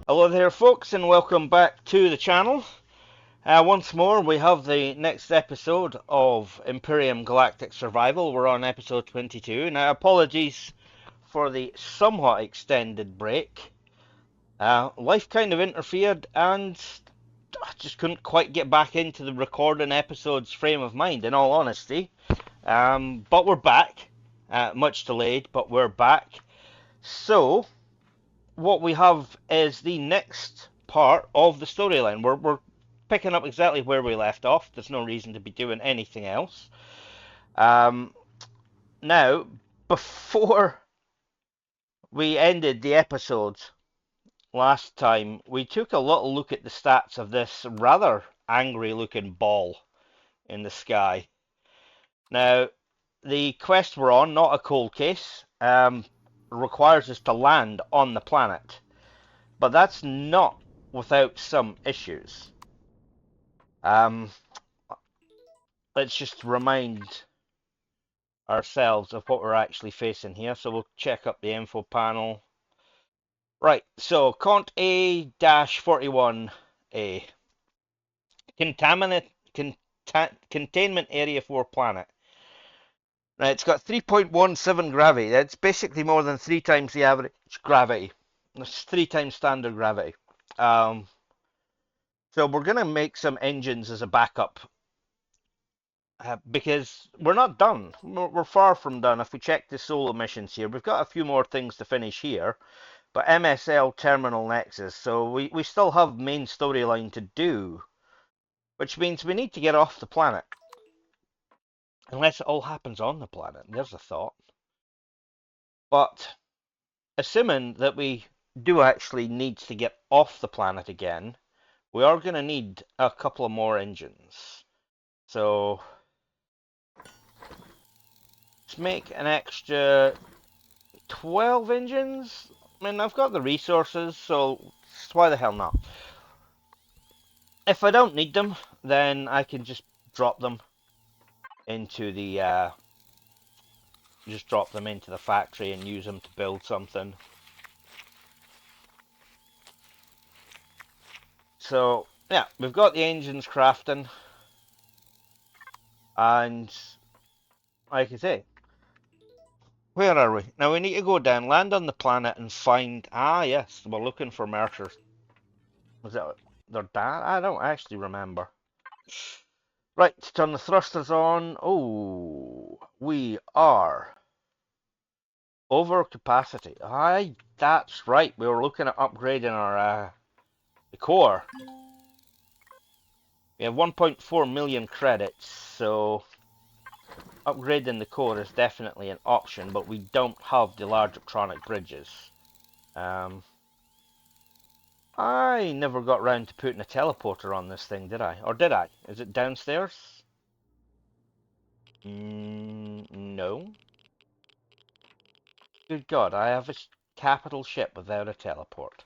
Hello there folks and welcome back to the channel. Once more we have the next episode of Empyrion Galactic Survival. We're on episode 22. Now apologies for the somewhat extended break. Life kind of interfered and I just couldn't quite get back into the recording episodes frame of mind, in all honesty. But we're back. Much delayed, but we're back. So what we have is the next part of the storyline. We're picking up exactly where we left off. There's no reason to be doing anything else. Now, before we ended the episode last time, we took a little look at the stats of this rather angry looking ball in the sky. Now, the quest we're on, not a cold case, requires us to land on the planet. But that's not without some issues. Let's just remind ourselves of what we're actually facing here. So we'll check up the info panel. Right, so Cont A-41A. Containment Area 4 planet. Now it's got 3.17 gravity. That's basically more than 3 times the average gravity. That's 3 times standard gravity. So we're going to make some engines as a backup. Because we're not done. We're far from done. If we check the solo missions here, we've got a few more things to finish here. But MSL Terminal Nexus, so we still have main storyline to do. Which means we need to get off the planet. Unless it all happens on the planet. There's a thought. But assuming that we do actually need to get off the planet again, we are going to need a couple of more engines. So let's make an extra 12 engines. I mean, I've got the resources, so why the hell not? If I don't need them, then I can just drop them into the factory and use them to build something. So yeah, we've got the engines crafting, and like I say, where are we? Now we need to go down, land on the planet and find... yes, we're looking for Mercer. Was that their dad? I don't actually remember. Right, turn the thrusters on. Oh, we are over capacity. Aye, that's right. We were looking at upgrading our the core. We have 1.4 million credits, so upgrading the core is definitely an option, but we don't have the large electronic bridges. I never got round to putting a teleporter on this thing, did I? Or did I? Is it downstairs? No. Good God, I have a capital ship without a teleport.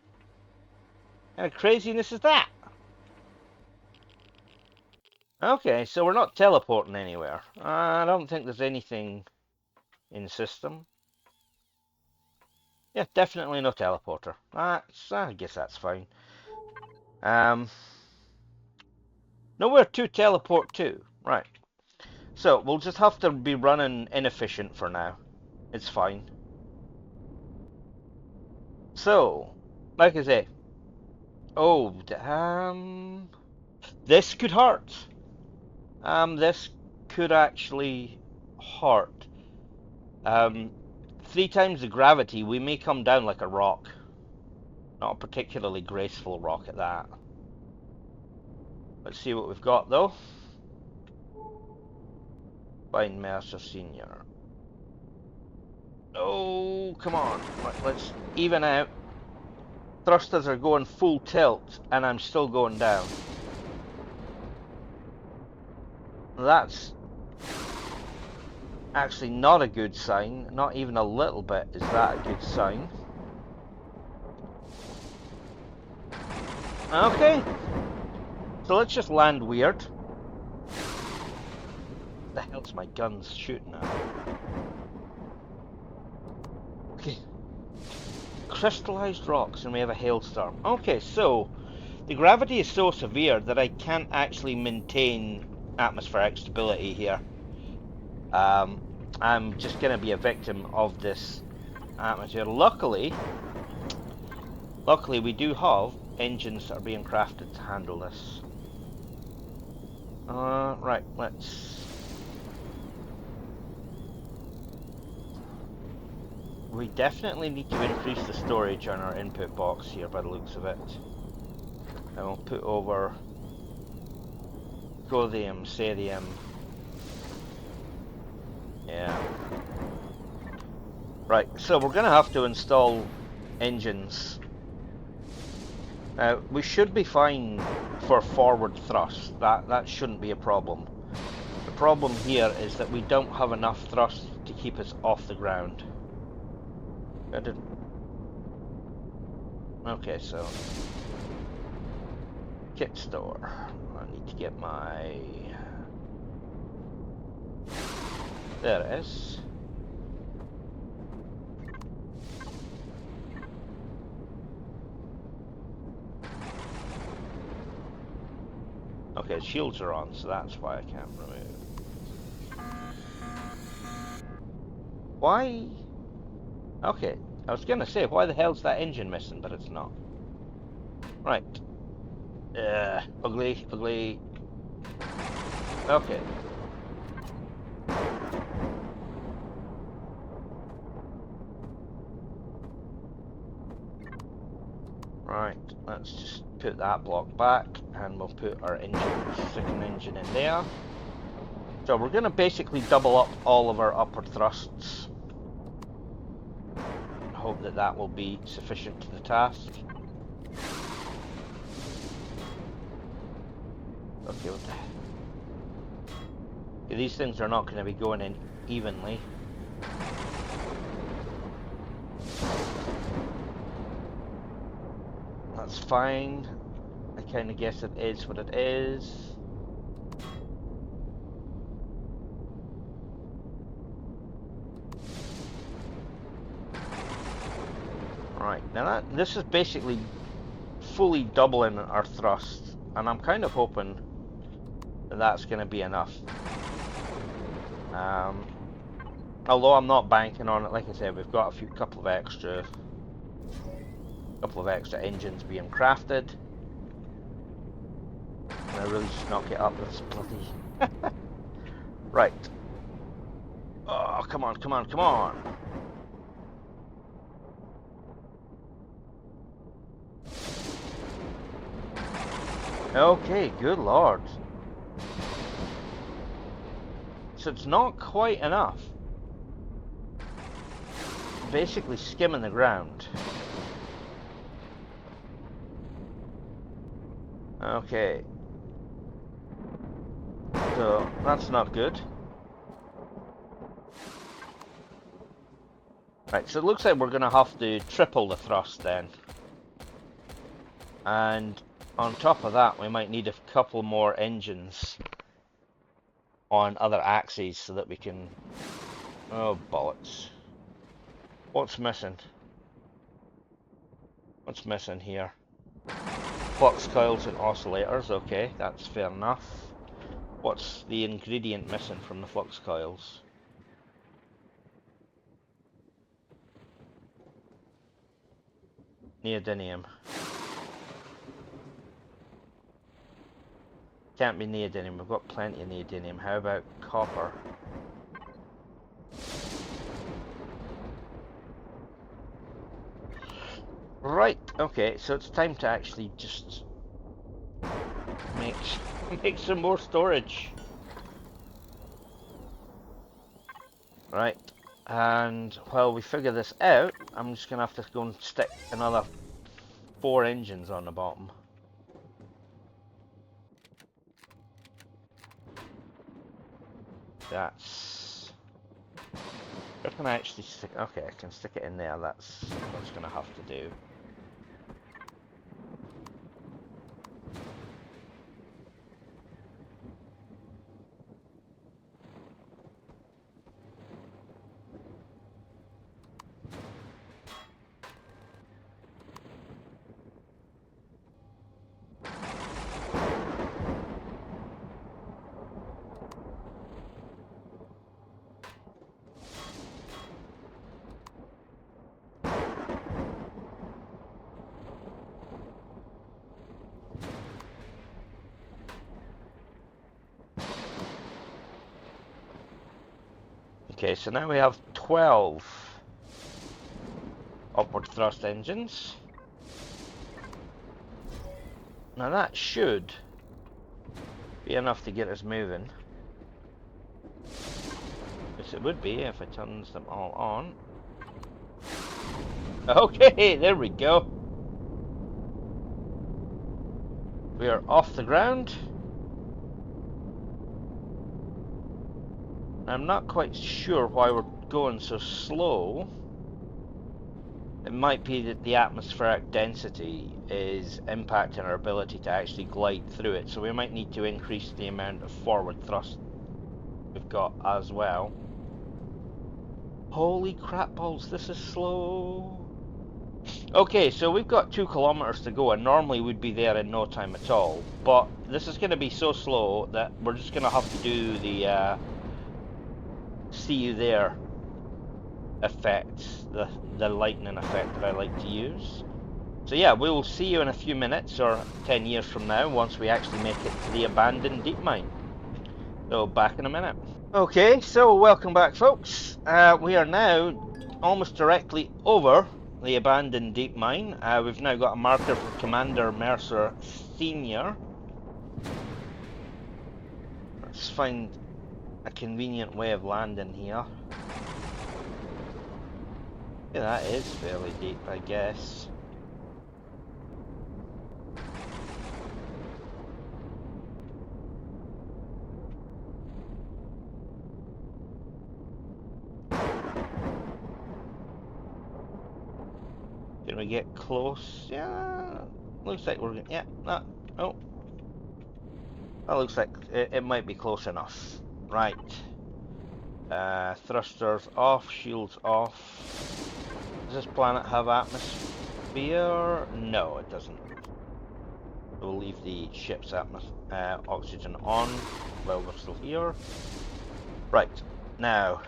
What kind of craziness is that? Okay, so we're not teleporting anywhere. I don't think there's anything in the system. Yeah, definitely no teleporter. I guess that's fine. Nowhere to teleport to. Right. So, we'll just have to be running inefficient for now. It's fine. So, like I say. Oh, this could hurt. This could actually hurt. 3 times the gravity, we may come down like a rock. Not a particularly graceful rock at that. Let's see what we've got though. Find Mercer Senior. Oh, come on. Right, let's even out. Thrusters are going full tilt, and I'm still going down. That's actually not a good sign. Not even a little bit is that a good sign. Okay. So let's just land weird. The hell's my guns shooting at? Okay. crystallized rocks, and we have a hailstorm. Okay, so the gravity is so severe that I can't actually maintain atmospheric stability here. I'm just going to be a victim of this atmosphere. Luckily we do have engines that are being crafted to handle this. Right, we definitely need to increase the storage on our input box here by the looks of it. And we'll put over Gothium, Cerium. Yeah. Right, so we're going to have to install engines. Now, we should be fine for forward thrust. That shouldn't be a problem. The problem here is that we don't have enough thrust to keep us off the ground. Okay, so kit store. I need to get my... There it is. Okay, shields are on, so that's why I can't remove. Why? Okay, I was gonna say, why the hell's that engine missing, but it's not. Right. Ugly, ugly. Okay. Right, let's just put that block back, and we'll put our second engine in there. So we're going to basically double up all of our upward thrusts. Hope that that will be sufficient to the task. Okay, what the heck? Okay, these things are not going to be going in evenly. That's fine. I kind of guess it is what it is. Right, now this is basically fully doubling our thrust, and I'm kind of hoping that that's going to be enough. Although I'm not banking on it, like I said, we've got a couple of extra engines being crafted. And I really just knock it up this bloody... Right. Oh, come on, come on, come on! Okay, good lord. So it's not quite enough. Basically skimming the ground. Okay. So, that's not good. Right, so it looks like we're going to have to triple the thrust then. And on top of that, we might need a couple more engines on other axes so that we can... Oh, bollocks. What's missing? What's missing here? Flux coils and oscillators, okay, that's fair enough. What's the ingredient missing from the flux coils? Neodymium. Can't be neodymium, we've got plenty of neodymium. How about copper? Right, okay, so it's time to actually just make some more storage. Right, and while we figure this out, I'm just going to have to go and stick another 4 engines on the bottom. That's... Where can I actually stick... Okay, I can stick it in there, that's what it's going to have to do. Okay, so now we have 12 upward thrust engines. Now that should be enough to get us moving. Yes, it would be if I turns them all on. Okay, there we go. We are off the ground. I'm not quite sure why we're going so slow. It might be that the atmospheric density is impacting our ability to actually glide through it, so we might need to increase the amount of forward thrust we've got as well. Holy crap balls, this is slow. Okay, so we've got 2 kilometers to go, and normally we'd be there in no time at all, but this is going to be so slow that we're just going to have to do the see you there effect, the lightning effect that I like to use. So yeah, we'll see you in a few minutes or 10 years from now once we actually make it to the abandoned deep mine. So back in a minute. Okay, so welcome back folks. We are now almost directly over the abandoned deep mine. We've now got a marker for Commander Mercer Senior. Let's find a convenient way of landing here. Yeah, that is fairly deep, I guess. Can we get close? Yeah, looks like we're yeah. Oh, that looks like it might be close enough. Right. Thrusters off, shields off. Does this planet have atmosphere? No, it doesn't. We'll leave the ship's oxygen on while we're still here. Right, now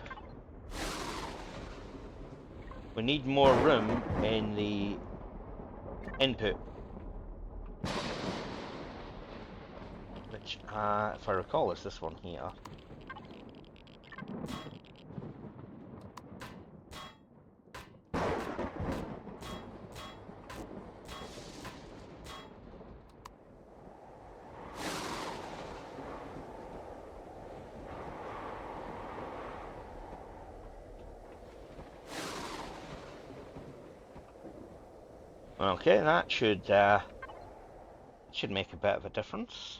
we need more room in the input, which, if I recall, is this one here. Okay, that should make a bit of a difference.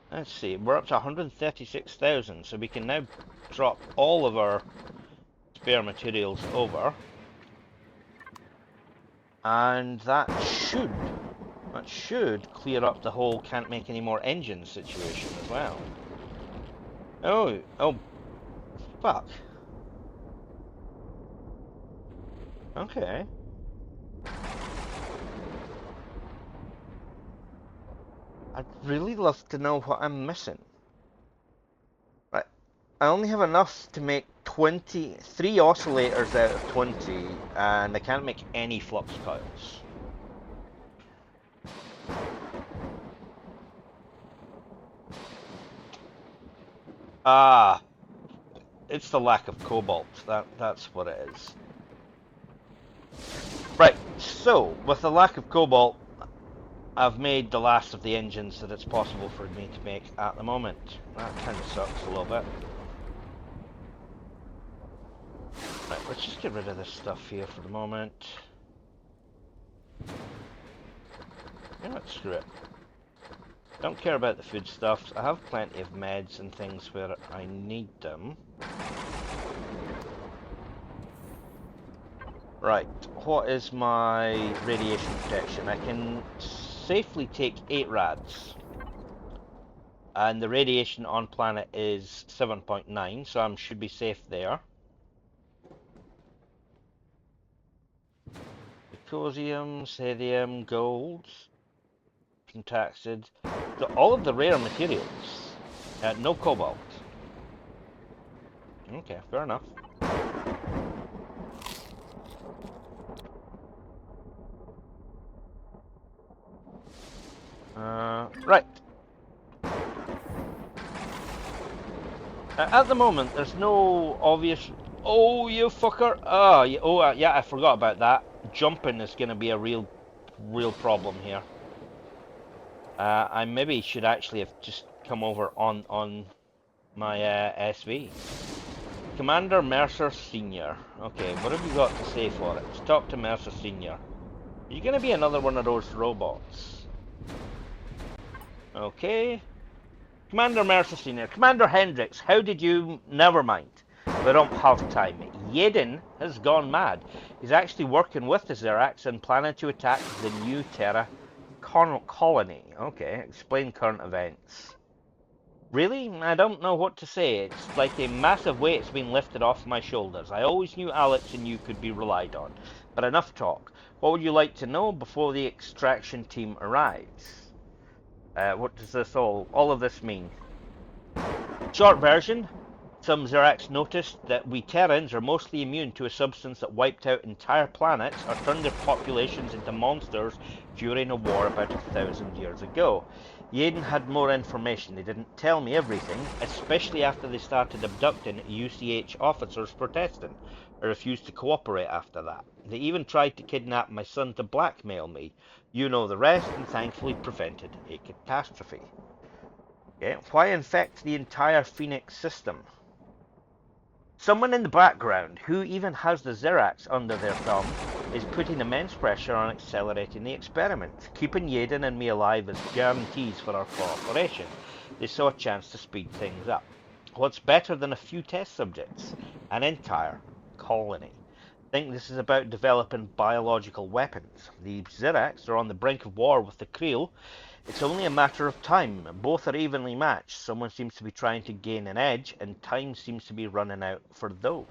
Let's see, we're up to 136,000, so we can now drop all of our spare materials over, and that should clear up the whole can't make any more engines situation as well. Oh, fuck. Okay. I'd really love to know what I'm missing. Right, I only have enough to make 3 oscillators out of 20, and I can't make any flux coils. Ah, it's the lack of cobalt. That's what it is. Right, so with the lack of cobalt, I've made the last of the engines that it's possible for me to make at the moment. That kind of sucks a little bit. Right, let's just get rid of this stuff here for the moment. You know what, screw it. Don't care about the food stuffs. I have plenty of meds and things where I need them. Right, what is my radiation protection? I can safely take 8 rads. And the radiation on planet is 7.9, so I should be safe there. Ecosium, Cerium, gold, contacted. So all of the rare materials. No cobalt. Okay, fair enough. Right. At the moment, there's no obvious... Oh, you fucker! Oh, yeah, I forgot about that. Jumping is going to be a real problem here. I maybe should actually have just come over on my SV. Commander Mercer Senior. Okay, what have you got to say for it? Let's talk to Mercer Senior. Are you going to be another one of those robots? Okay. Commander Mercer Senior. Commander Hendricks, how did you... Never mind. We don't have time. Yedin has gone mad. He's actually working with the Zerax and planning to attack the new Terra colony. Okay, explain current events. Really? I don't know what to say. It's like a massive weight's been lifted off my shoulders. I always knew Alex and you could be relied on. But enough talk. What would you like to know before the extraction team arrives? What does this all of this mean? Short version. Some Zerax noticed that we Terrans are mostly immune to a substance that wiped out entire planets or turned their populations into monsters during a war about 1,000 years ago. Yaden had more information. They didn't tell me everything, especially after they started abducting UCH officers protesting. I refused to cooperate after that. They even tried to kidnap my son to blackmail me. You know the rest, and thankfully prevented a catastrophe. Okay. Why infect the entire Phoenix system? Someone in the background, who even has the Zerax under their thumb, is putting immense pressure on accelerating the experiment. Keeping Yaden and me alive is guarantees for our cooperation. They saw a chance to speed things up. What's better than a few test subjects? An entire colony. I think this is about developing biological weapons. The Zerax are on the brink of war with the Creel. It's only a matter of time. Both are evenly matched. Someone seems to be trying to gain an edge, and time seems to be running out for those.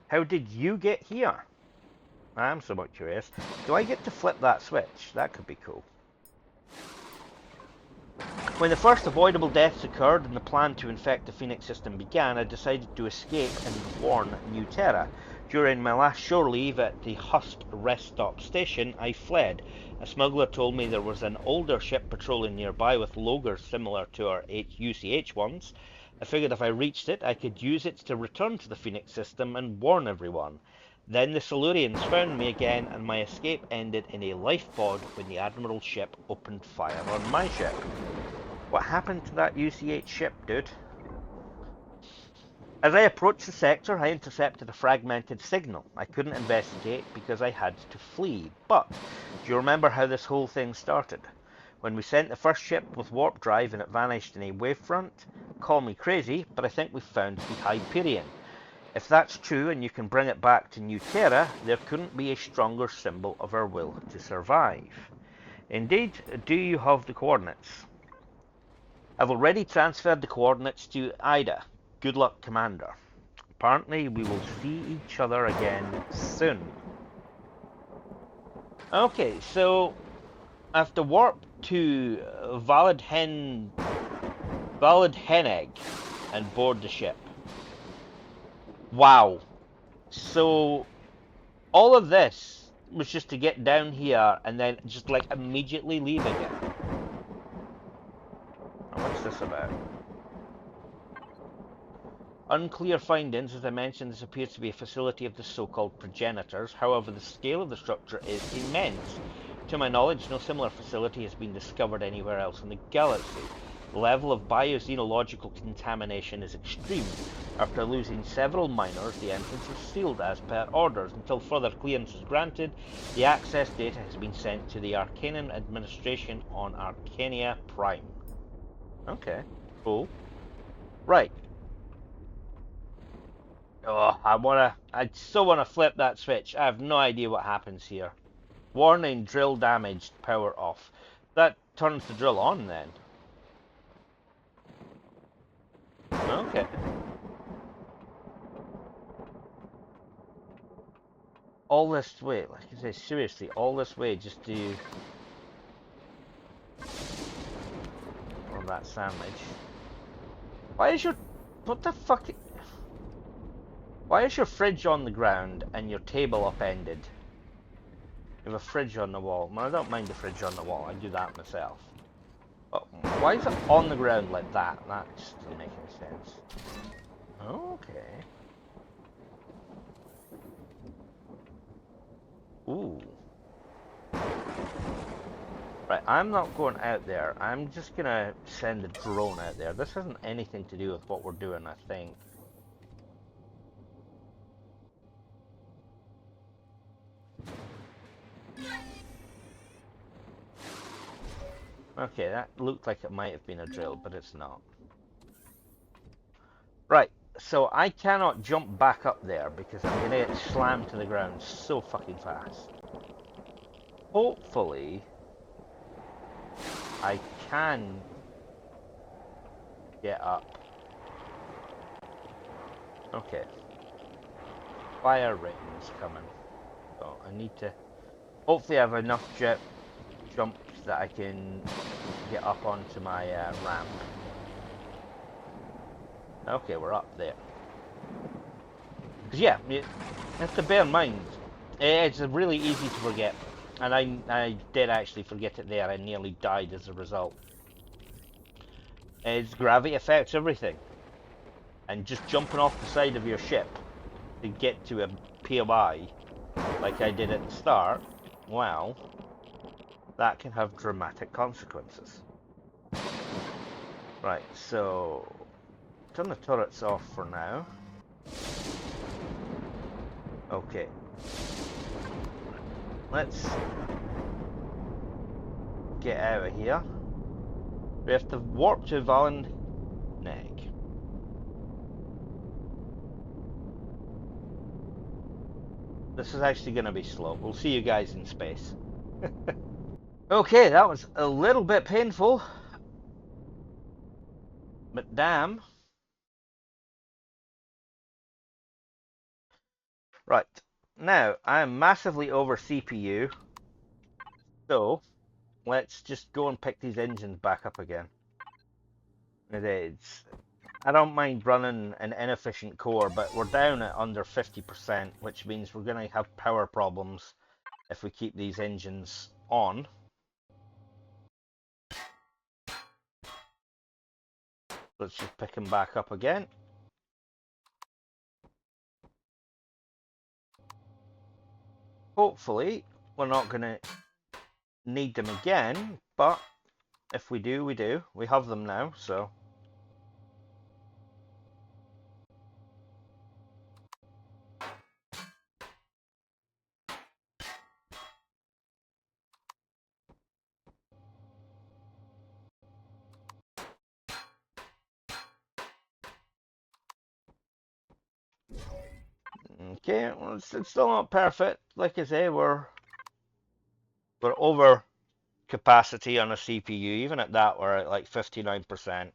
How did you get here? I'm somewhat curious. Do I get to flip that switch? That could be cool. When the first avoidable deaths occurred and the plan to infect the Phoenix system began, I decided to escape and warn New Terra. During my last shore leave at the Husp rest stop station, I fled. A smuggler told me there was an older ship patrolling nearby with logos similar to our UCH ones. I figured if I reached it, I could use it to return to the Phoenix system and warn everyone. Then the Silurians found me again, and my escape ended in a life pod when the Admiral's ship opened fire on my ship. What happened to that UCH ship, dude? As I approached the sector, I intercepted a fragmented signal. I couldn't investigate because I had to flee. But, do you remember how this whole thing started? When we sent the first ship with warp drive and it vanished in a wavefront? Call me crazy, but I think we found the Empyrion. If that's true and you can bring it back to New Terra, there couldn't be a stronger symbol of our will to survive. Indeed, do you have the coordinates? I've already transferred the coordinates to Ida. Good luck, Commander. Apparently, we will see each other again soon. Okay, so I have to warp to Valid Heneg and board the ship. Wow. So all of this was just to get down here and then just like immediately leave again. What's this about? Unclear findings. As I mentioned, this appears to be a facility of the so-called progenitors. However, the scale of the structure is immense. To my knowledge, no similar facility has been discovered anywhere else in the galaxy. The level of bioxenological contamination is extreme. After losing several miners, the entrance was sealed as per orders. Until further clearance is granted, the access data has been sent to the Arcanan administration on Arcania Prime. Okay, cool. Right. Oh, I so wanna flip that switch. I have no idea what happens here. Warning, drill damaged, power off. That turns the drill on then. Okay. All this way, like I say, seriously, all this way just to... on that sandwich. Why is your... what the fuck... why is your fridge on the ground and your table upended? You have a fridge on the wall. Well, I don't mind the fridge on the wall, I do that myself. But why is it on the ground like that? That just doesn't make any sense. Okay. Ooh. Right, I'm not going out there. I'm just gonna send a drone out there. This hasn't anything to do with what we're doing, I think. Okay, that looked like it might have been a drill, but it's not. Right, so I cannot jump back up there because I'm gonna get slammed to the ground so fucking fast. Hopefully, I can get up. Okay. Fire rating's coming. So I need to... Hopefully I have enough jumps that I can get up onto my ramp. Okay, we're up there. Because yeah, you have to bear in mind, it's really easy to forget. And I did actually forget it there. I nearly died as a result. It's gravity affects everything. And just jumping off the side of your ship to get to a POI, like I did at the start, well, that can have dramatic consequences. Right, so turn the turrets off for now. Okay. Let's get out of here. We have to warp to Valen Neck. This is actually going to be slow. We'll see you guys in space. Okay, that was a little bit painful. But damn. Right. Now, I'm massively over CPU. So, let's just go and pick these engines back up again. It is. I don't mind running an inefficient core, but we're down at under 50%, which means we're going to have power problems if we keep these engines on. Let's just pick them back up again. Hopefully, we're not going to need them again, but if we do, we do. We have them now, so... Okay, well, it's still not perfect. Like I say, we're over capacity on a CPU. Even at that, we're at like 59%.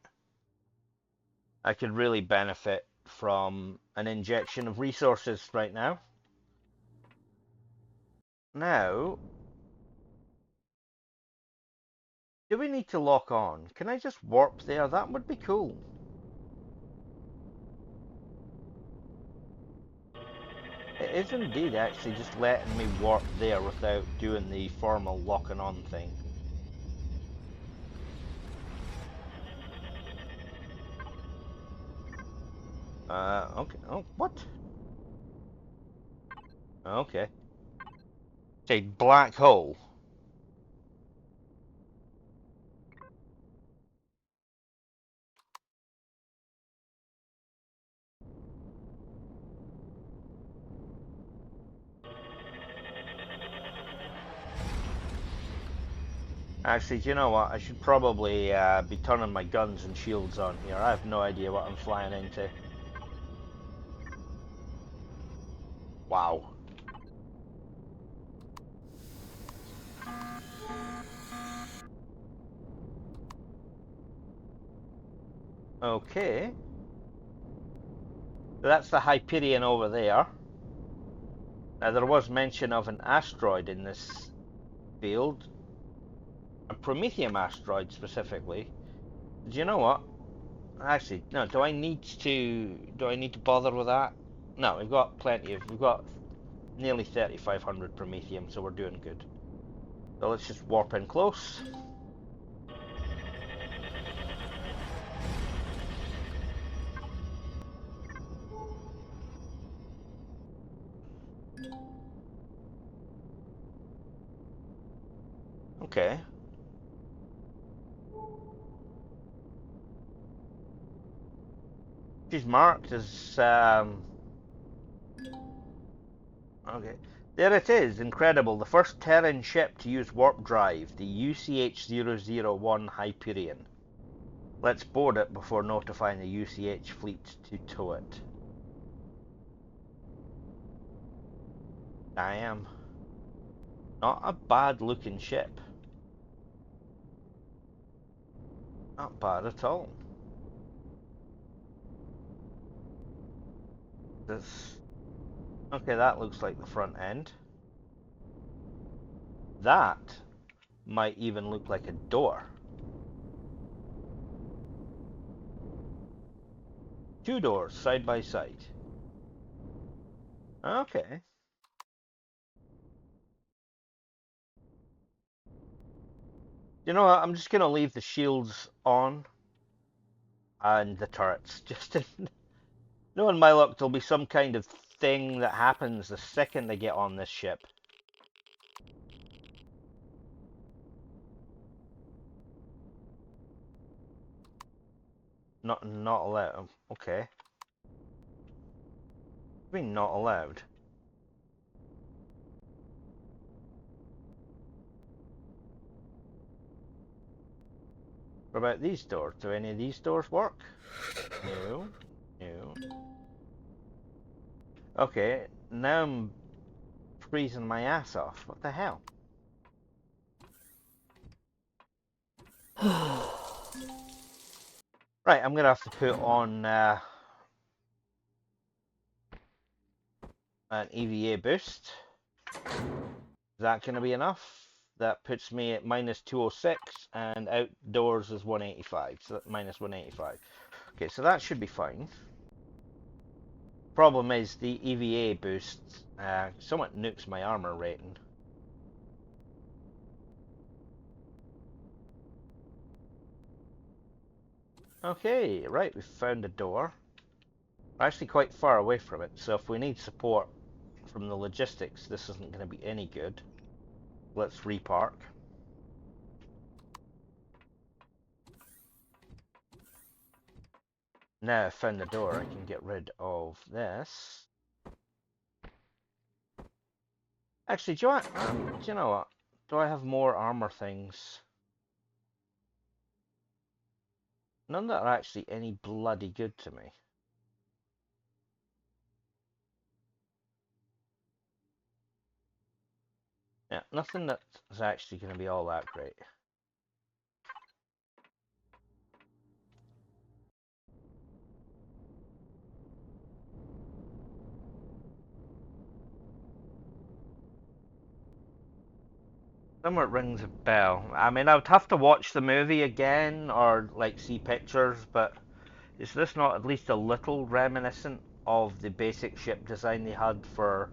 I could really benefit from an injection of resources right now. Now, do we need to lock on? Can I just warp there? That would be cool. It is indeed actually just letting me warp there without doing the formal locking on thing. Okay. Oh, what? Okay. It's a black hole. Actually, do you know what? I should probably be turning my guns and shields on here. I have no idea what I'm flying into. Wow. Okay. So that's the Hyperion over there. Now, there was mention of an asteroid in this field. A Prometheum asteroid, specifically. Do you know what? Actually, no, do I need to bother with that? No, we've got nearly 3,500 Prometheum, so we're doing good. So let's just warp in close. Okay. She's marked as, okay. There it is, incredible. The first Terran ship to use warp drive, the UCH-001 Hyperion. Let's board it before notifying the UCH fleet to tow it. I am. Not a bad looking ship. Not bad at all. This... Okay, that looks like the front end. That might even look like a door. Two doors, side by side. Okay. You know what, I'm just going to leave the shields on. And the turrets. Just in... Knowing my luck, there'll be some kind of thing that happens the second they get on this ship. Not allowed. Okay. I mean, not allowed. What about these doors? Do any of these doors work? No. No. Okay, now I'm freezing my ass off. What the hell? Right, I'm gonna have to put on an EVA boost. Is that gonna be enough? That puts me at minus 206 and outdoors is 185, so that's minus 185. Okay, so that should be fine. Problem is the EVA boost somewhat nukes my armor rating. Okay, right, we've found a door. We're actually quite far away from it, so if we need support from the logistics, this isn't going to be any good. Let's repark. Now I've found the door, I can get rid of this. Actually, do you know what? Do I have more armor things? None that are actually any bloody good to me. Yeah, nothing that's actually going to be all that great. Somewhere it rings a bell. I mean, I would have to watch the movie again or like see pictures, but is this not at least a little reminiscent of the basic ship design they had for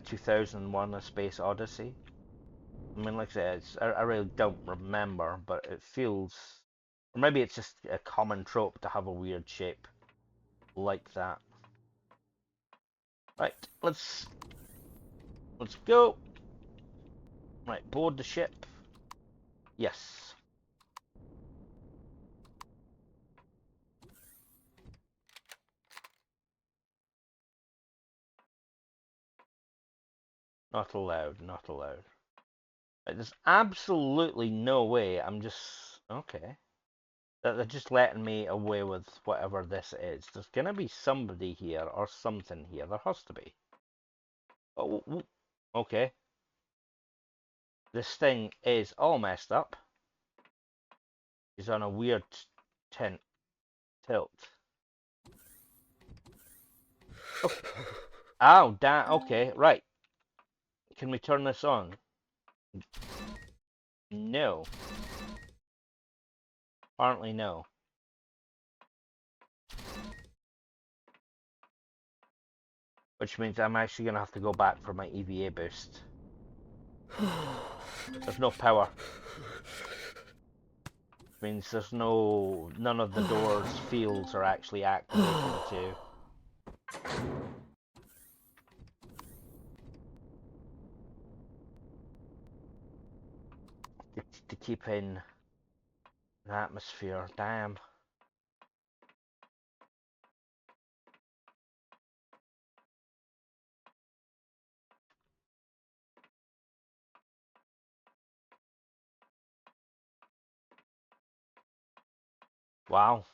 2001: A Space Odyssey? I mean, like I said, I really don't remember, but it feels, or maybe it's just a common trope to have a weird shape like that. Right, let's go. Right, board the ship. Yes. Not allowed, not allowed. Right, there's absolutely no way I'm just... Okay. That they're just letting me away with whatever this is. There's gonna be somebody here or something here. There has to be. Oh, okay. This thing is all messed up. He's on a weird tilt. Oh, ow, damn. Okay, right. Can we turn this on? No. Apparently no. Which means I'm actually gonna have to go back for my EVA boost. There's no power. Means there's none of the doors fields are actually activating too. to keep in the atmosphere. Damn. Wow,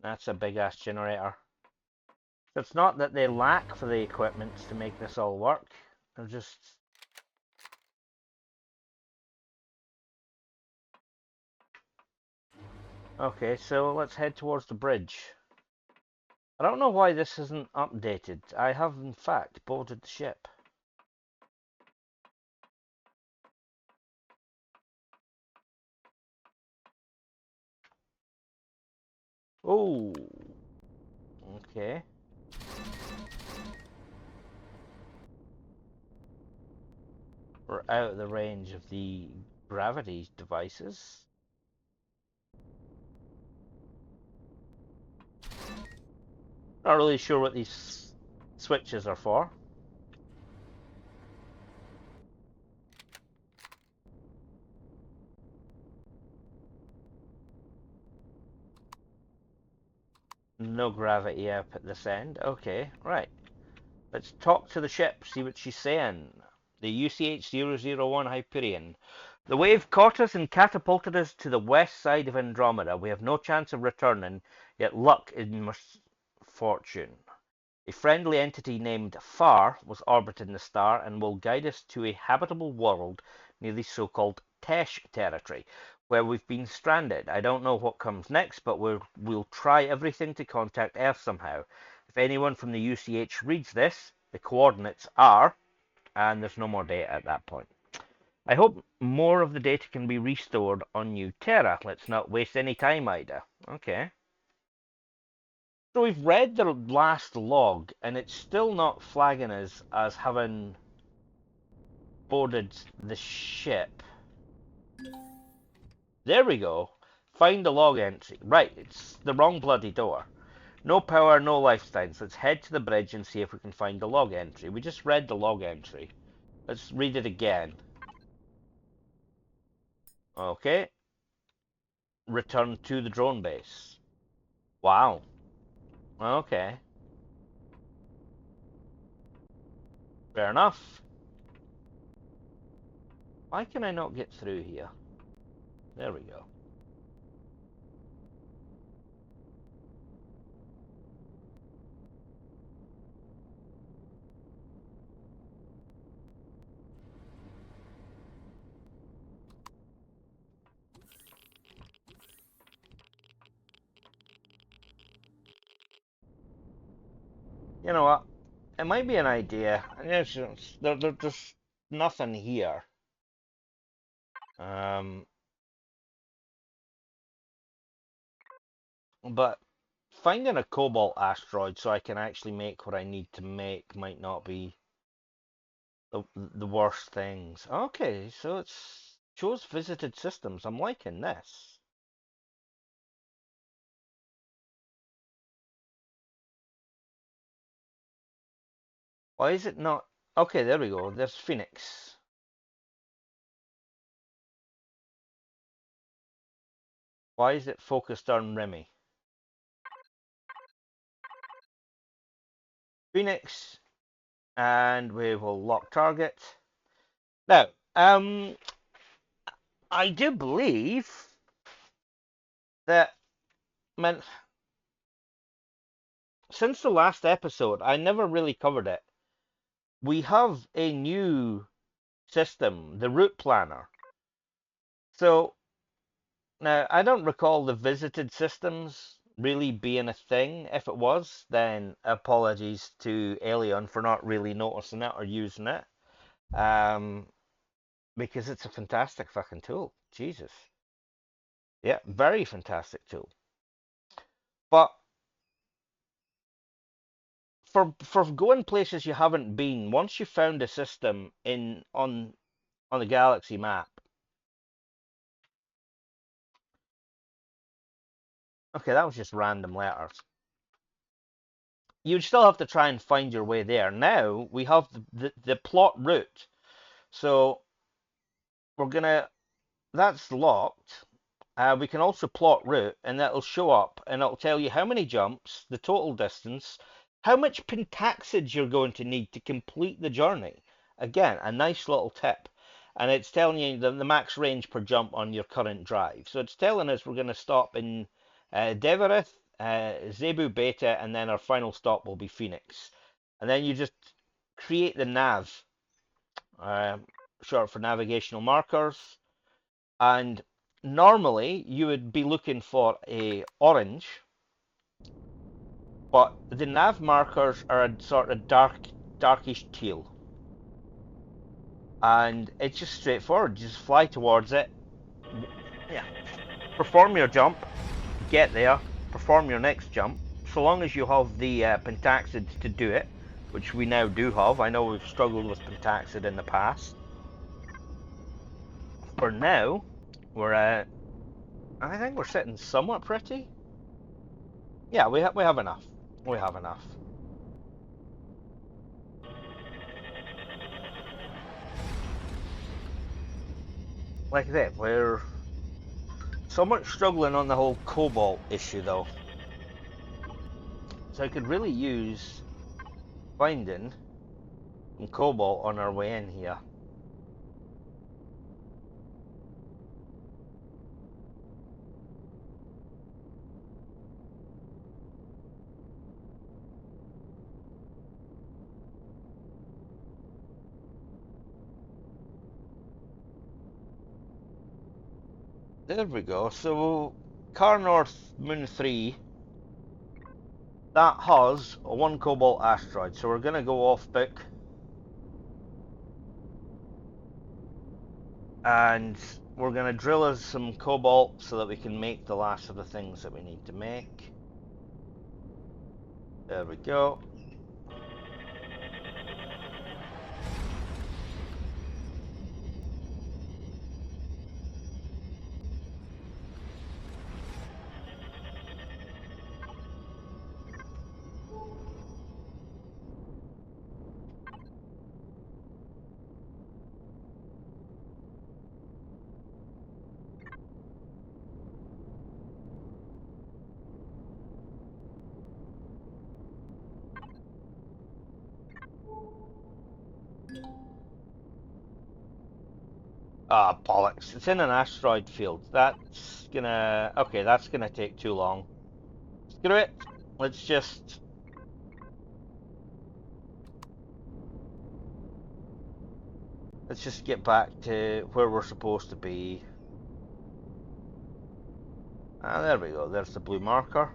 that's a big ass generator. It's not that they lack for the equipment to make this all work. They're just... Okay, so let's head towards the bridge. I don't know why this isn't updated. I have in fact boarded the ship. Oh, okay. We're out of the range of the gravity devices. Not really sure what these switches are for. No gravity up at this end. Okay, right. Let's talk to the ship, see what she's saying. The UCH-001 Hyperion. The wave caught us and catapulted us to the west side of Andromeda. We have no chance of returning, yet luck is misfortune. A friendly entity named Far was orbiting the star and will guide us to a habitable world near the so-called Tesh territory, where we've been stranded. I don't know what comes next, but we'll try everything to contact Earth somehow. If anyone from the UCH reads this, the coordinates are... and there's no more data at that point. I hope more of the data can be restored on New Terra. Let's not waste any time, Ida. Okay. So we've read the last log, and it's still not flagging us as having boarded the ship. There we go. Find the log entry. Right, it's the wrong bloody door. No power, no lifetimes. Let's head to the bridge and see if we can find the log entry. We just read the log entry. Let's read it again. Okay. Return to the drone base. Wow. Okay. Fair enough. Why can I not get through here? There we go. You know what? It might be an idea. There's just nothing here. But finding a cobalt asteroid so I can actually make what I need to make might not be the worst things. Okay, so it's shows visited systems. I'm liking this. Why is it not? Okay, there we go. There's Phoenix. Why is it focused on Remy? Phoenix, and we will lock target. Now, I do believe that, man, since the last episode, I never really covered it. We have a new system, the route planner. So now I don't recall the visited systems really being a thing. If it was, then apologies to Alien for not really noticing it or using it. Because it's a fantastic fucking tool. Jesus. Yeah, very fantastic tool. But for going places you haven't been, once you found a system on the galaxy map. Okay, that was just random letters. You'd still have to try and find your way there. Now we have the plot route. So we're gonna that's locked. We can also plot route, and that'll show up, and it'll tell you how many jumps, the total distance, how much pentaxid you're going to need to complete the journey. Again, a nice little tip. And it's telling you the max range per jump on your current drive. So it's telling us we're going to stop in Deverith, Zebu Beta, and then our final stop will be Phoenix. And then you just create the nav, uh, short for navigational markers. And normally you would be looking for a orange, but the nav markers are a sort of darkish teal. And it's just straightforward. You just fly towards it. Yeah. Perform your jump, get there, perform your next jump. So long as you have the pentaxid to do it, which we now do have. I know we've struggled with pentaxid in the past. For now, we're I think we're sitting somewhat pretty. Yeah, we have enough. We have enough. Like that, we're somewhat struggling on the whole cobalt issue though. So I could really use finding some cobalt on our way in here. There we go. So Car North Moon 3, that has a 1 cobalt asteroid. So we're going to go off book. And we're going to drill us some cobalt so that we can make the last of the things that we need to make. There we go. Ah, bollocks. It's in an asteroid field. That's gonna take too long. Screw it. Let's just get back to where we're supposed to be. Ah, there we go. There's the blue marker.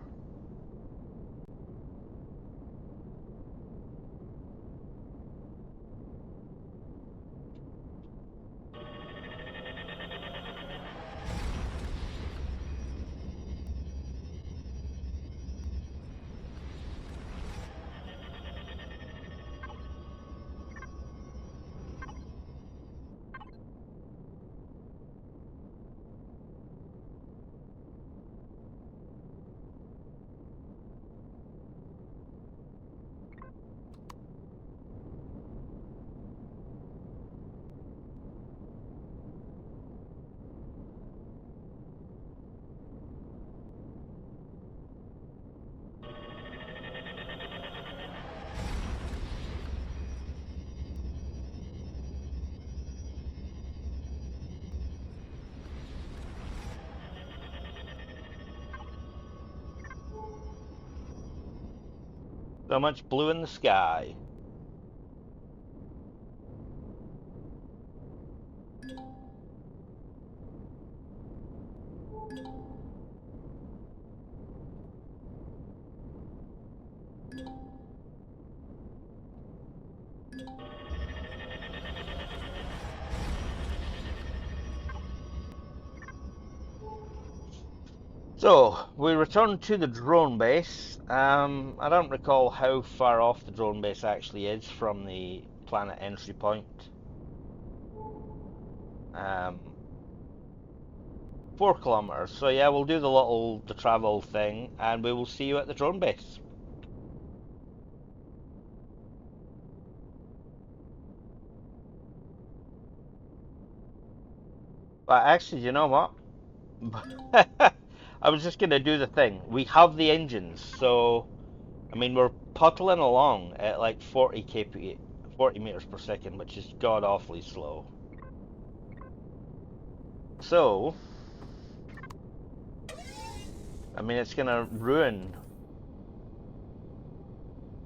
So much blue in the sky. So, we return to the drone base. I don't recall how far off the drone base actually is from the planet entry point. 4 kilometers. So yeah, we'll do the travel thing, and we will see you at the drone base. But actually, you know what? I was just gonna do the thing. We have the engines, so I mean we're puttling along at like 40 kp, 40 meters per second, which is god awfully slow. So, I mean it's gonna ruin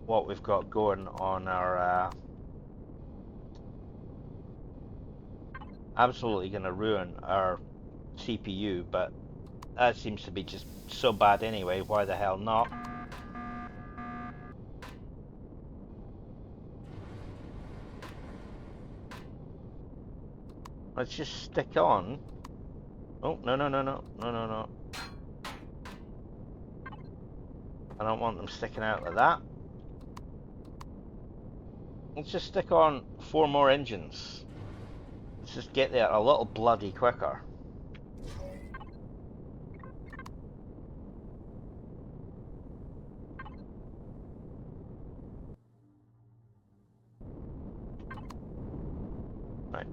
what we've got going on our absolutely gonna ruin our CPU, but that seems to be just so bad anyway. Why the hell not? Let's just stick on. Oh, no, no, no, no, no, no, no. I don't want them sticking out like that. Let's just stick on 4 more engines. Let's just get there a little bloody quicker. Right.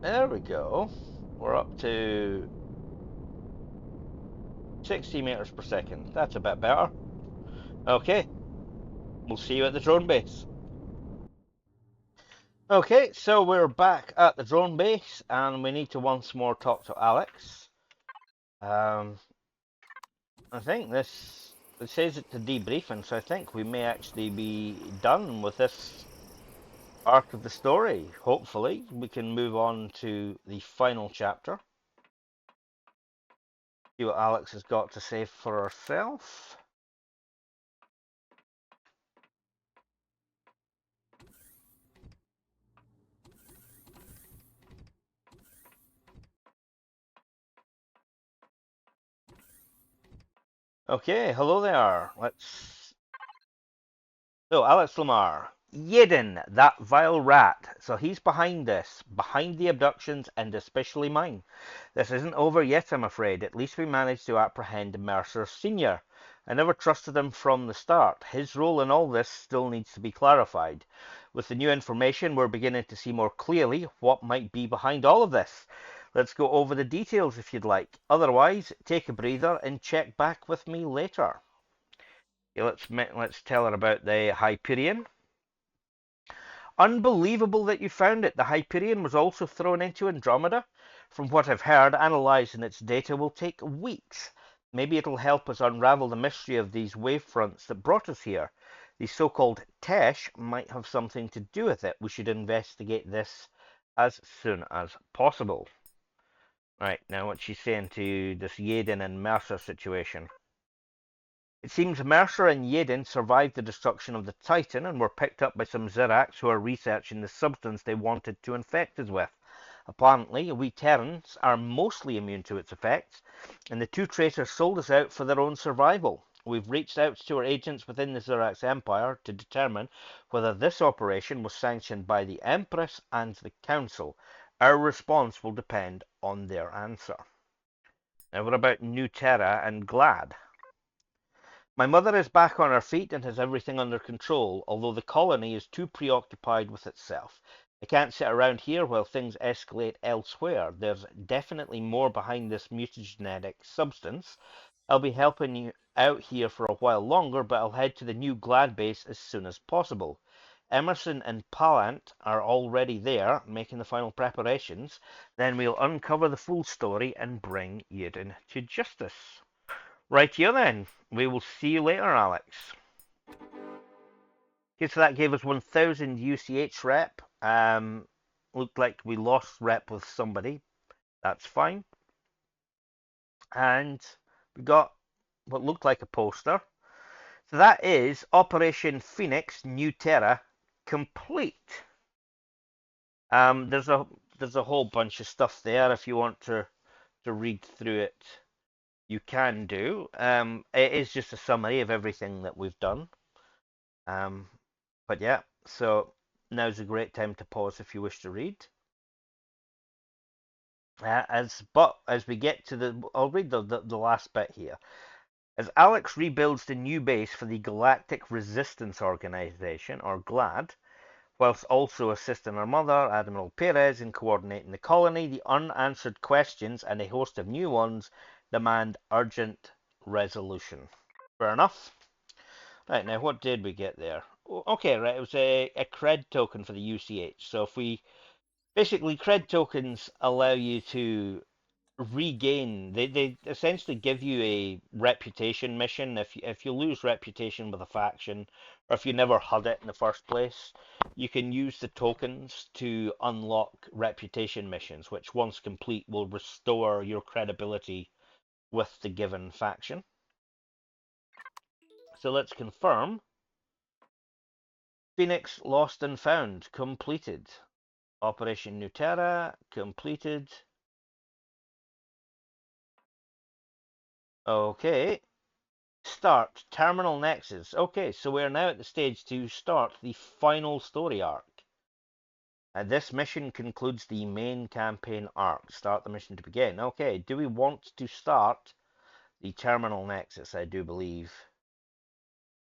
There we go. We're up to 60 meters per second. That's a bit better. Okay. We'll see you at the drone base. Okay, so we're back at the drone base, and we need to once more talk to Alex. I think this, it says it's a debriefing, so I think we may actually be done with this arc of the story. Hopefully, we can move on to the final chapter. See what Alex has got to say for herself. Okay, hello there. So, Alex Lamar. Yedin, that vile rat. So he's behind this, behind the abductions, and especially mine. This isn't over yet, I'm afraid. At least we managed to apprehend Mercer Sr. I never trusted him from the start. His role in all this still needs to be clarified. With the new information, we're beginning to see more clearly what might be behind all of this. Let's go over the details if you'd like. Otherwise, take a breather and check back with me later. Okay, let's tell her about the Hyperion. Unbelievable that you found it. The Hyperion was also thrown into Andromeda. From what I've heard, analysing its data will take weeks. Maybe it'll help us unravel the mystery of these wavefronts that brought us here. The so-called Tesh might have something to do with it. We should investigate this as soon as possible. Right, now what she's saying to this Yaden and Mercer situation. It seems Mercer and Yedin survived the destruction of the Titan and were picked up by some Zirax who are researching the substance they wanted to infect us with. Apparently, we Terrans are mostly immune to its effects, and the two traitors sold us out for their own survival. We've reached out to our agents within the Zirax Empire to determine whether this operation was sanctioned by the Empress and the Council. Our response will depend on their answer. Now, what about New Terra and Glad? My mother is back on her feet and has everything under control, although the colony is too preoccupied with itself. I can't sit around here while things escalate elsewhere. There's definitely more behind this mutagenetic substance. I'll be helping you out here for a while longer, but I'll head to the new Glad base as soon as possible. Emerson and Pallant are already there, making the final preparations. Then we'll uncover the full story and bring Eden to justice. Rightio then. We will see you later, Alex. Okay, so that gave us 1000 UCH rep. Looked like we lost rep with somebody. That's fine. And we got what looked like a poster. So that is Operation Phoenix New Terra complete. There's a whole bunch of stuff there if you want to read through it. You can do. It is just a summary of everything that we've done. But yeah, so now's a great time to pause if you wish to read. As we get to I'll read the last bit here. As Alex rebuilds the new base for the Galactic Resistance Organization, or GLAD, whilst also assisting her mother, Admiral Perez, in coordinating the colony. The unanswered questions, and a host of new ones, demand urgent resolution. Fair enough. Right, now what did we get there? Okay, right, it was a cred token for the UCH. So if we... Basically, cred tokens allow you to regain... They essentially give you a reputation mission. If you lose reputation with a faction, or if you never had it in the first place, you can use the tokens to unlock reputation missions, which once complete will restore your credibility with the given faction. So let's confirm. Phoenix Lost and Found completed. Operation Nuterra completed. Okay. Start Terminal Nexus. Okay, so we're now at the stage to start the final story arc. And this mission concludes the main campaign arc. Start the mission to begin. Okay, do we want to start the Terminal Nexus? I do believe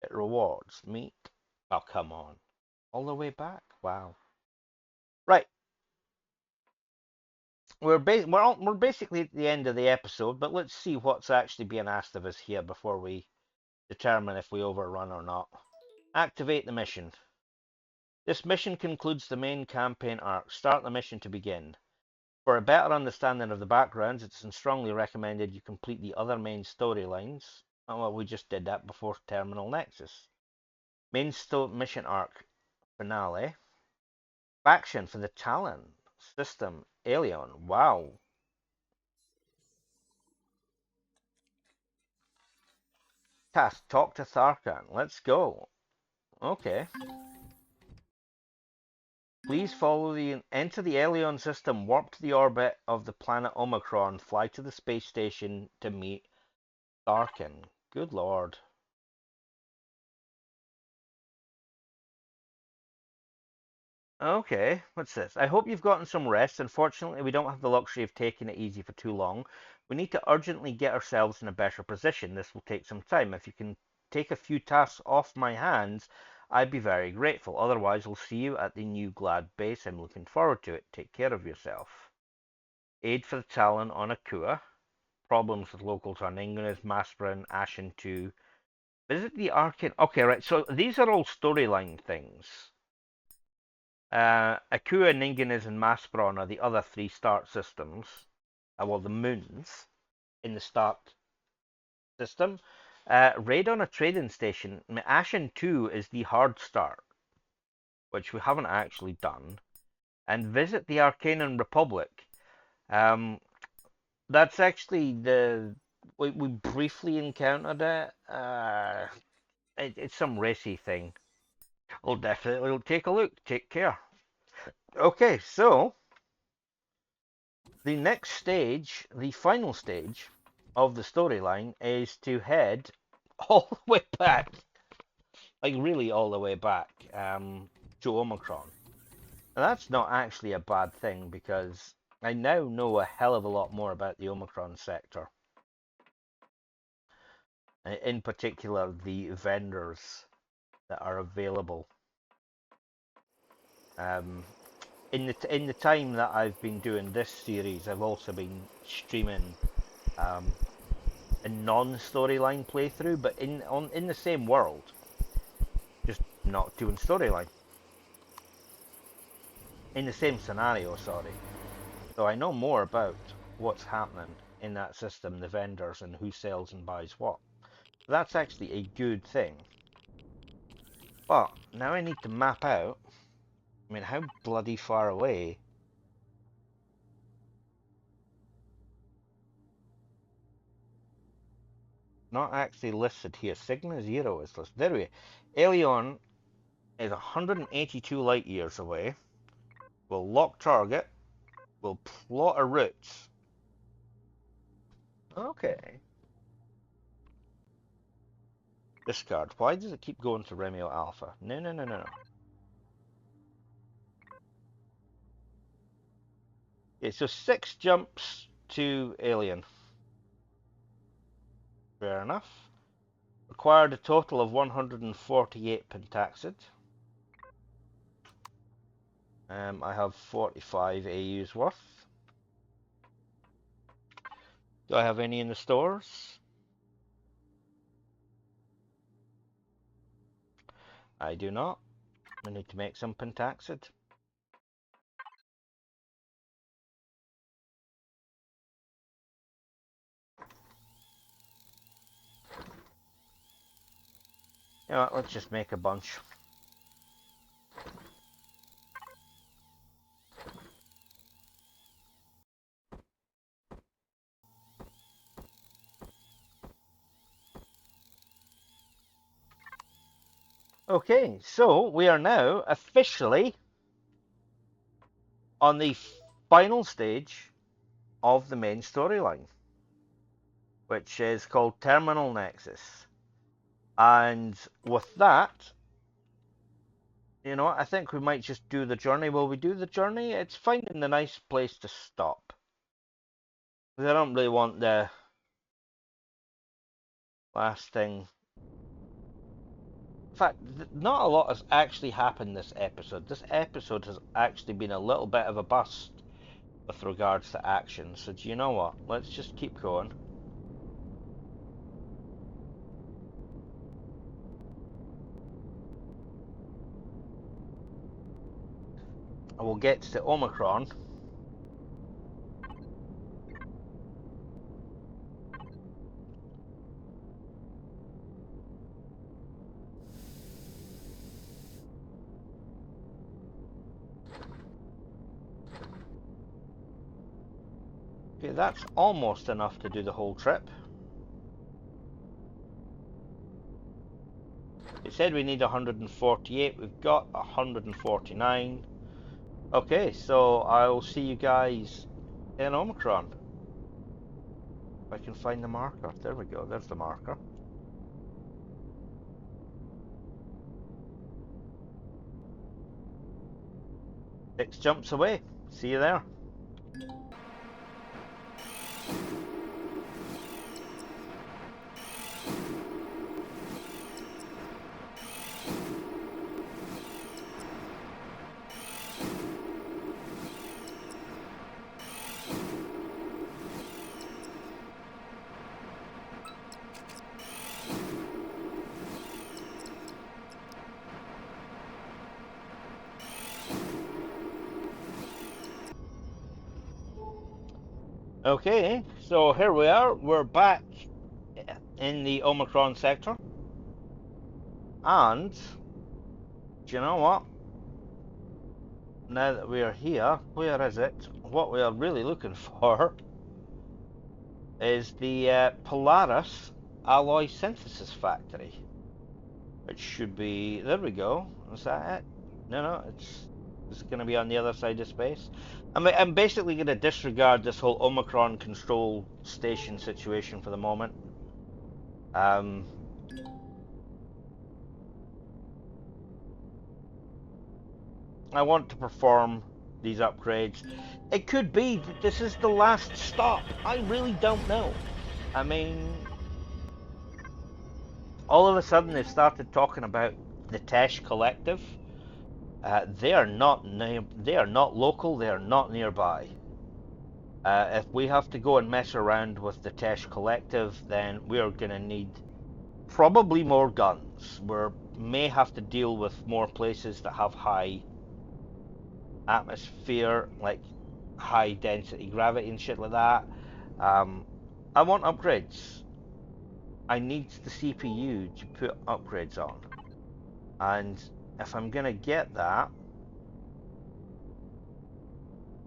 it rewards. Meet. Oh, come on. All the way back? Wow. Right. We're basically at the end of the episode, but let's see what's actually being asked of us here before we determine if we overrun or not. Activate the mission. This mission concludes the main campaign arc. Start the mission to begin. For a better understanding of the backgrounds, it's strongly recommended you complete the other main storylines. Oh, well, we just did that before Terminal Nexus. Main mission arc finale. Faction for the Talon system Alien. Wow. Task, talk to Tharkan. Let's go. Okay. Please enter the Alien system, warp to the orbit of the planet Omicron, fly to the space station to meet Tharkan. Good lord. Okay, what's this? I hope you've gotten some rest. Unfortunately, we don't have the luxury of taking it easy for too long. We need to urgently get ourselves in a better position. This will take some time. If you can take a few tasks off my hands, I'd be very grateful. Otherwise, we'll see you at the new Glad base. I'm looking forward to it. Take care of yourself. Aid for the Talon on Akua. Problems with locals on Ingunis, Maspera, Ashen 2. Visit the Arcane. Okay, right. So these are all storyline things. Akua, Ningunis, and Maspron are the other three start systems. Well, the moons in the start system. Raid on a trading station. Ashen 2 is the hard start, which we haven't actually done. And visit the Arcanian Republic. That's actually we briefly encountered it. It's some racy thing. We'll definitely take a look. Take care. Okay, so the next stage, the final stage of the storyline, is to head all the way back, like really all the way back, to Omicron. And that's not actually a bad thing because I now know a hell of a lot more about the Omicron sector. In particular, the vendors that are available. In the time that I've been doing this series, I've also been streaming a non-storyline playthrough, but in the same world, just not doing storyline. In the same scenario, sorry. So I know more about what's happening in that system, the vendors, and who sells and buys what. That's actually a good thing. But now I need to map out. I mean, how bloody far away? Not actually listed here. Sigma 0 is listed. There we go. Alien is 182 light years away. We'll lock target. We'll plot a route. Okay. Discard. Why does it keep going to Remio Alpha? No, no, no, no, no. Okay, so 6 jumps to Alien. Fair enough. Required a total of 148 pentaxid. I have 45 AU's worth. Do I have any in the stores? I do not. I need to make some pentaxid. You know what, let's just make a bunch. Okay, so we are now officially on the final stage of the main storyline, which is called Terminal Nexus. And with that, you know, I think we might just do the journey. Will we do the journey? It's finding the nice place to stop. Because I don't really want the last thing. In fact, not a lot has actually happened this episode. This episode has actually been a little bit of a bust with regards to action. So do you know what? Let's just keep going. I will get to Omicron. Okay, that's almost enough to do the whole trip. It said we need 148. We've got 149. Okay, so I'll see you guys in Omicron. If I can find the marker. There we go. There's the marker. 6 jumps away. See you there. Okay, so here we are. We're back in the Omicron sector. And, do you know what? Now that we are here, where is it? What we are really looking for is the Polaris Alloy Synthesis Factory. It should be, there we go. Is that it? No, it's going to be on the other side of space. I'm basically going to disregard this whole Omicron control station situation for the moment. I want to perform these upgrades. It could be that this is the last stop. I really don't know. I mean, all of a sudden they've started talking about the Tesh Collective. They are not local. They are not nearby. If we have to go and mess around with the Tesh Collective, then we are going to need probably more guns. We may have to deal with more places that have high atmosphere, like high density gravity and shit like that. I want upgrades. I need the CPU to put upgrades on. And if I'm going to get that,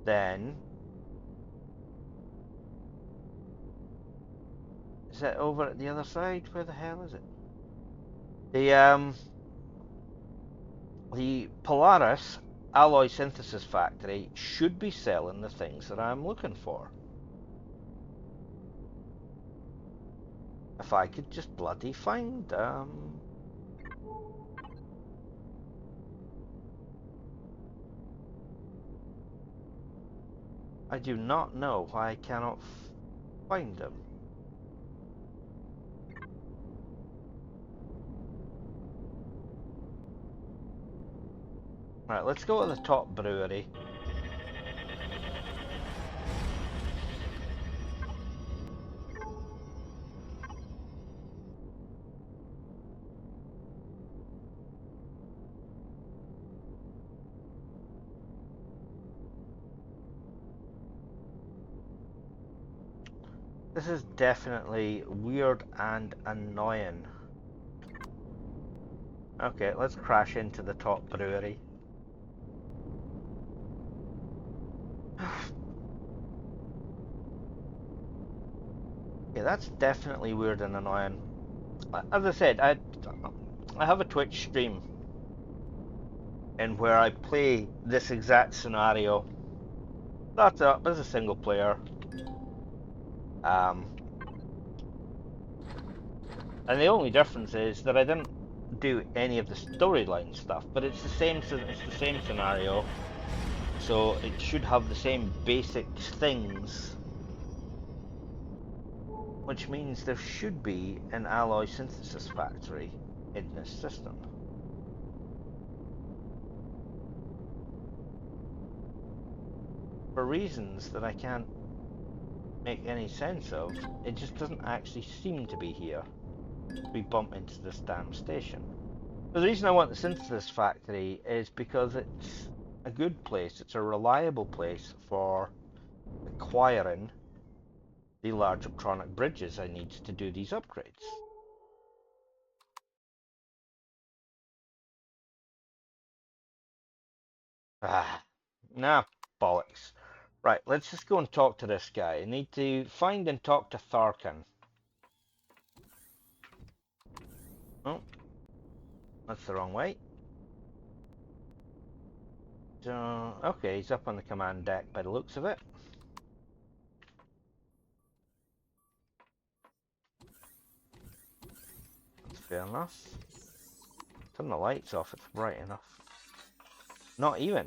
then is it over at the other side? Where the hell is it? The Polaris Alloy Synthesis Factory should be selling the things that I'm looking for. If I could just bloody find them. I do not know why I cannot find them. Right, let's go to the top brewery. This is definitely weird and annoying. Okay, let's crash into the top brewery. Yeah, that's definitely weird and annoying. As I said, I have a Twitch stream in where I play this exact scenario. Starts up as a single player. Um, and the only difference is that I didn't do any of the storyline stuff, but it's the same scenario, so it should have the same basic things, which means there should be an alloy synthesis factory in this system. For reasons that I can't make any sense of, it just doesn't actually seem to be here. We bump into this damn station. But the reason I want the synthesis factory is because it's a good place, it's a reliable place for acquiring the large optronic bridges I need to do these upgrades. Ah, nah, bollocks. Right, let's just go and talk to this guy. I need to find and talk to Tharkan. Oh, that's the wrong way. Okay, he's up on the command deck by the looks of it. That's fair enough. Turn the lights off, it's bright enough. Not even.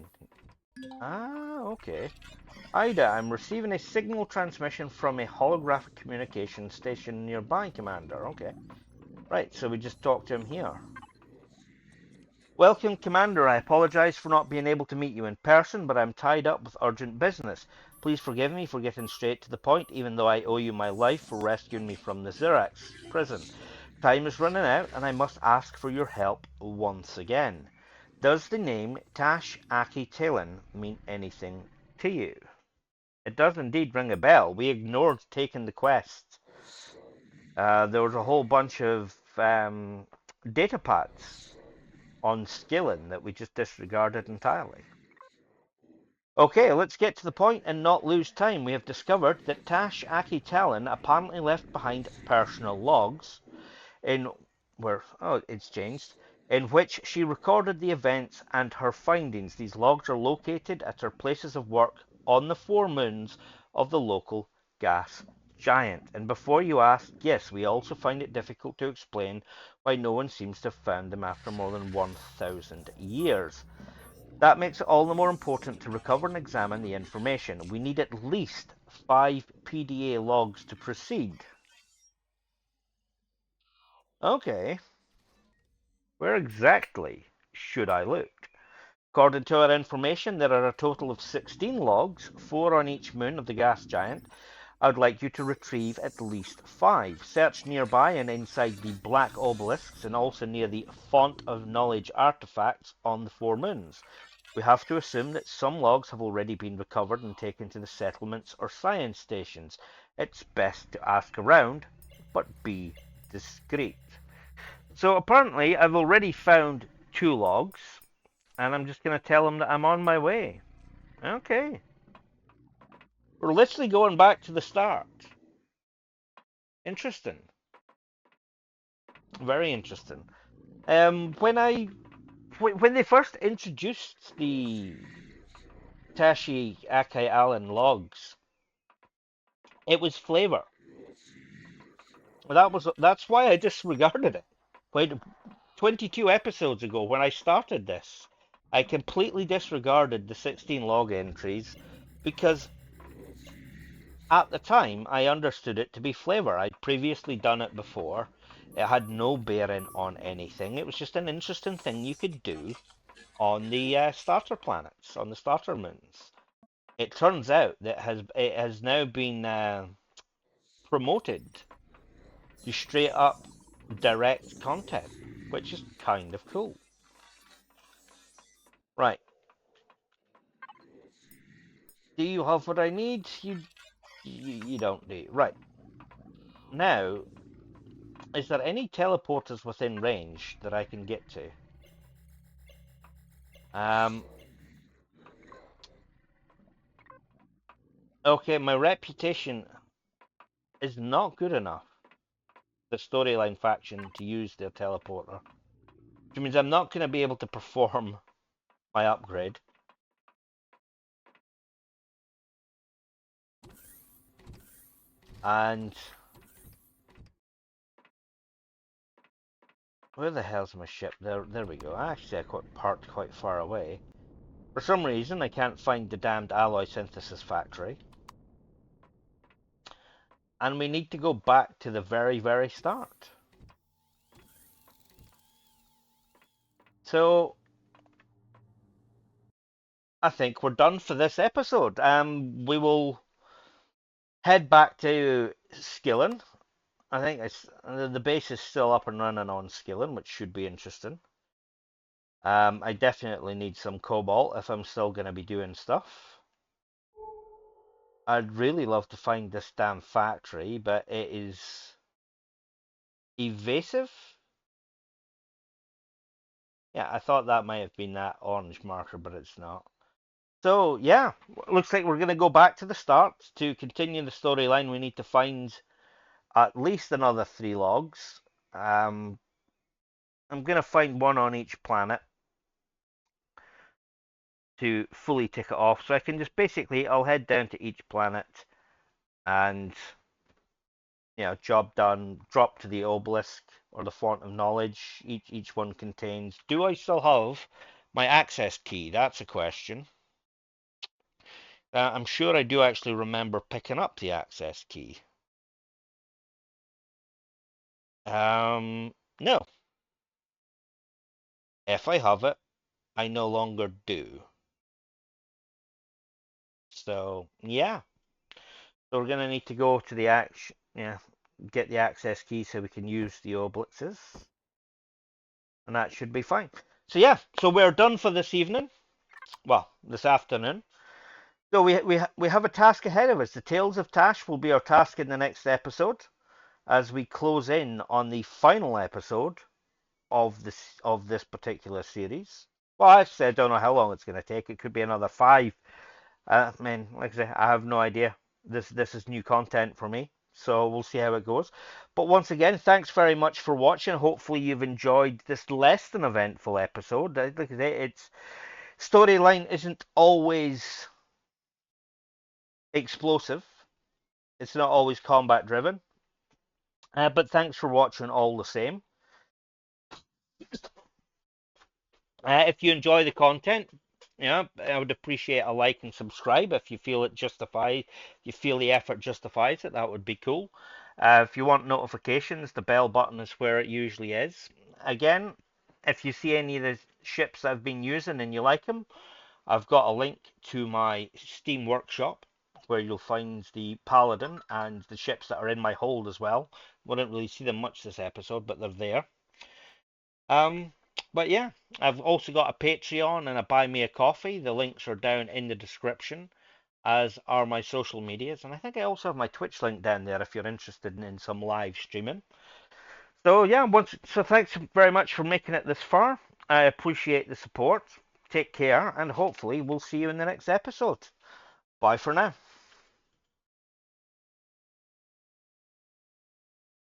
Ah, okay. Ida, I'm receiving a signal transmission from a holographic communication station nearby, Commander. Okay. Right, so we just talked to him here. Welcome, Commander. I apologize for not being able to meet you in person, but I'm tied up with urgent business. Please forgive me for getting straight to the point, even though I owe you my life for rescuing me from the Xerax prison. Time is running out, and I must ask for your help once again. Does the name Tash Aki Talon mean anything to you? It does indeed ring a bell. We ignored taking the quest. There was a whole bunch of data pads on skilling that we just disregarded entirely. Okay, let's get to the point and not lose time. We have discovered that Tash Aki Talon apparently left behind personal logs in it's changed, in which she recorded the events and her findings. These logs are located at her places of work on the 4 moons of the local gas giant. And before you ask, yes, we also find it difficult to explain why no one seems to have found them after more than 1,000 years. That makes it all the more important to recover and examine the information. We need at least 5 PDA logs to proceed. Okay. Where exactly should I look? According to our information, there are a total of 16 logs, 4 on each moon of the gas giant. I would like you to retrieve at least 5. Search nearby and inside the black obelisks and also near the Font of Knowledge artifacts on the 4 moons. We have to assume that some logs have already been recovered and taken to the settlements or science stations. It's best to ask around, but be discreet. So apparently I've already found 2 logs, and I'm just going to tell them that I'm on my way. Okay. We're literally going back to the start. Interesting. Very interesting. When they first introduced the Tashi Akai Allen logs, it was flavor. That's why I disregarded it. When 22 episodes ago, when I started this, I completely disregarded the 16 log entries because at the time I understood it to be flavor. I'd previously done it before. It had no bearing on anything. It was just an interesting thing you could do. on the starter planets, on the starter moons. It turns out that it has now been promoted to straight up direct content, which is kind of cool. Right. Do you have what I need? You don't, do you? Right. Now, is there any teleporters within range that I can get to? Um, okay, my reputation is not good enough, the storyline faction, to use their teleporter. Which means I'm not going to be able to perform my upgrade. And where the hell's my ship? There we go. Actually, I got parked quite far away. For some reason, I can't find the damned alloy synthesis factory. And we need to go back to the very, very start. So, I think we're done for this episode. We will head back to Skillen. I think the base is still up and running on Skillen, which should be interesting. I definitely need some cobalt if I'm still going to be doing stuff. I'd really love to find this damn factory, but it is evasive. Yeah, I thought that might have been that orange marker, but it's not. So, yeah, looks like we're going to go back to the start. To continue the storyline, we need to find at least another 3 logs. I'm going to find one on each planet to fully tick it off. So I can just basically, I'll head down to each planet and, you know, job done, drop to the obelisk or the font of knowledge. Each one contains. Do I still have my access key? That's a question. I'm sure I do actually remember picking up the access key. No. If I have it, I no longer do. So, yeah. So we're going to need to go to the get the access key so we can use the obelisks. And that should be fine. So yeah, so we're done for this evening. Well, this afternoon. So we have a task ahead of us. The Tales of Tash will be our task in the next episode, as we close in on the final episode of this particular series. Well, actually, I don't know how long it's going to take. It could be another 5. Man, like I say, I have no idea. This is new content for me, so we'll see how it goes. But once again, thanks very much for watching. Hopefully, you've enjoyed this less than eventful episode. Like I say, its storyline isn't always explosive. It's not always combat driven. But thanks for watching all the same. If you enjoy the content, yeah, I would appreciate a like and subscribe if you feel it justifies, you feel the effort justifies it. That would be cool. If you want notifications, the bell button is where it usually is. Again, if you see any of the ships I've been using and you like them, I've got a link to my Steam workshop where you'll find the Paladin and the ships that are in my hold as well. We didn't really see them much this episode, but they're there. But yeah, I've also got a Patreon and a Buy Me a Coffee. The links are down in the description, as are my social medias. And I think I also have my Twitch link down there if you're interested in some live streaming. So yeah, so thanks very much for making it this far. I appreciate the support. Take care, and hopefully we'll see you in the next episode. Bye for now.